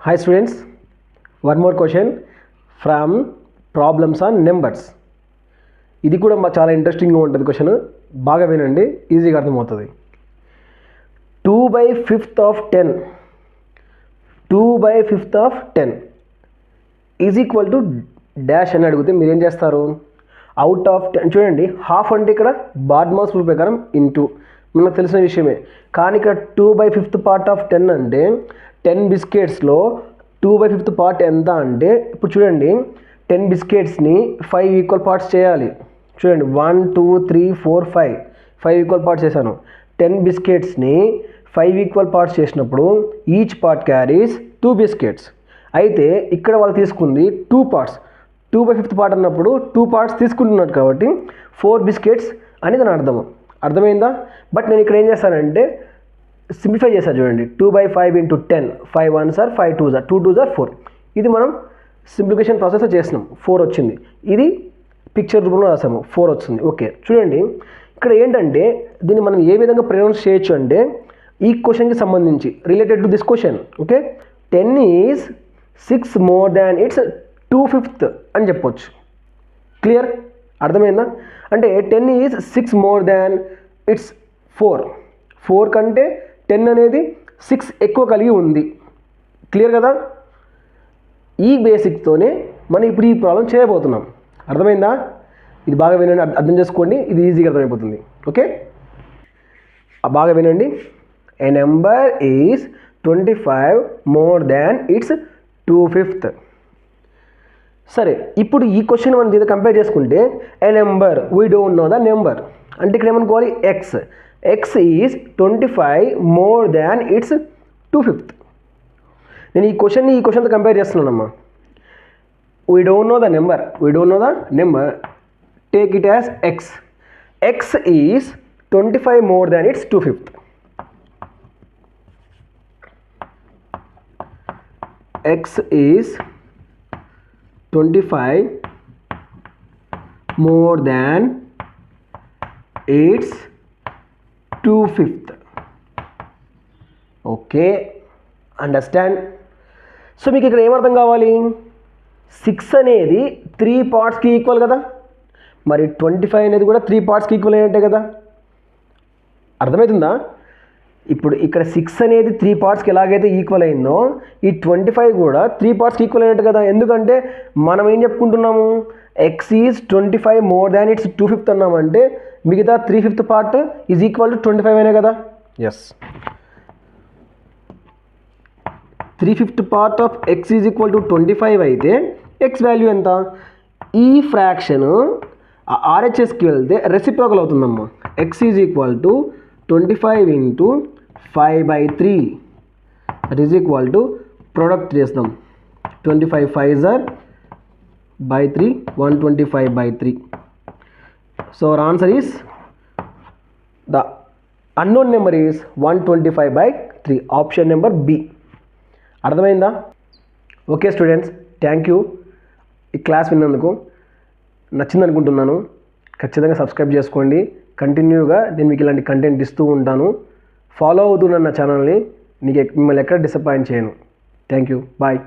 Hi students, one more question from problems on numbers. ఇది కూడా చాలా ఇంట్రెస్టింగ్గా ఉంటుంది క్వశ్చన్. బాగా వినండి, ఈజీగా అర్థమవుతుంది. 2/5 of 10 2/5 of 10 is equal to dash అని అడిగితే మీరు ఏం చేస్తారు? అవుట్ ఆఫ్ 10 చూడండి, హాఫ్ అంటే ఇక్కడ బార్డ్మాస్ రూల్ ప్రకారం ఇంటూ మనకు తెలిసిన విషయమే. కానీ ఇక్కడ 2/5 పార్ట్ ఆఫ్ 10 అంటే 10 బిస్కెట్స్లో 2/5 పార్ట్ ఎంత అంటే, ఇప్పుడు చూడండి 10 బిస్కెట్స్ని 5 ఈక్వల్ పార్ట్స్ చేయాలి. చూడండి 1 2 3 4 5 ఈక్వల్ పార్ట్స్ చేశాను. 10 బిస్కెట్స్ని 5 ఈక్వల్ పార్ట్స్ చేసినప్పుడు ఈచ్ పార్ట్ క్యారీస్ 2 బిస్కెట్స్. అయితే ఇక్కడ వాళ్ళు తీసుకుంది 2 పార్ట్స్. 2/5 పార్ట్ అన్నప్పుడు 2 పార్ట్స్ తీసుకుంటున్నారు కాబట్టి 4 బిస్కెట్స్ అనేది దాని అర్థమైందా? బట్ నేను ఇక్కడ ఏం చేస్తానంటే సింప్లిఫై చేశాను. చూడండి 2/5 into 10 5 1s are 5 2s are 2 2s are 4. ఇది మనం సింప్లిఫికేషన్ ప్రాసెస్ చేసినాం, 4 వచ్చింది. ఇది పిక్చర్ రూపంలో రాసాము, 4 వచ్చింది. ఓకే, చూడండి ఇక్కడ ఏంటంటే దీన్ని మనం ఏ విధంగా ప్రొనౌన్స్ చేయొచ్చు అంటే ఈ క్వశ్చన్కి సంబంధించి related to this question. Okay, 10 is 6 more than its 2/5 అని చెప్పొచ్చు. క్లియర్? అర్థమైందా? అంటే 10 ఈజ్ 6 more than its 4 కంటే 10 అనేది 6 ఎక్కువ కలిగి ఉంది. క్లియర్ కదా? ఈ బేసిక్తోనే మనం ఇప్పుడు ఈ ప్రాబ్లం చేయబోతున్నాం. అర్థమైందా? ఇది బాగా వినండి, అర్థం చేసుకోండి, ఇది ఈజీగా అర్థమైపోతుంది. ఓకే, బాగా వినండి. ఏ number is 25 more than its 2/5. సరే, ఇప్పుడు ఈ క్వశ్చన్ మనం దీన్ని కంపేర్ చేసుకుంటే a number we don't know the number అంటే ఇక్కడ ఏమనుకోవాలి? X is 25 more than its 2/5. నేను ఈ క్వశ్చన్తో కంపేర్ చేస్తున్నానమ్మా. We don't know the number take it as x is 25 more than its 2/5. X is 25 more than its 2/5. Okay, understand? So మీకు ఇక్కడ ఏమర్థం కావాలి? 6 అనేది 3 పార్ట్స్కి ఈక్వల్ కదా, మరి 25 అనేది కూడా 3 పార్ట్స్కి ఈక్వల్ అయ్యేట్టే కదా. అర్థమవుతుందా? ఇప్పుడు ఇక్కడ 6 అనేది 3 పార్ట్స్కి ఎలాగైతే ఈక్వల్ అయిందో ఈ 25 కూడా 3 పార్ట్స్కి ఈక్వల్ అయినట్టు కదా. ఎందుకంటే మనం ఏం చెప్పుకుంటున్నాము? X is 25 more than its 2/5 అన్నామంటే మిగతా 3/5 పార్ట్ ఈజ్ ఈక్వల్ టు 25 అనే కదా. Yes, 3/5 part of x is equal to 25 అయితే ఎక్స్ వాల్యూ ఎంత? ఈ ఫ్రాక్షన్ ఆర్హెచ్ఎస్కి వెళ్తే రెసిప్రోకల్ అవుతుందమ్మా. X is equal to 25 into 5/3 that is equal to product చేస్తాం. 25 5s are by 3 125/3. So our answer is the unknown number is 125/3. Option number B. అర్థమైందా? Okay students, thank you ఈ class విన్నందుకు. నచ్చింది అనుకుంటున్నాను. ఖచ్చితంగా subscribe చేసుకోండి. కంటిన్యూగా నేను మీకు ఇలాంటి కంటెంట్ ఇస్తూ ఉంటాను. ఫాలో అవుతున్న నా ఛానల్ని మిమ్మల్ని ఎక్కడ డిసప్పాయింట్ చేయను. Thank you, bye.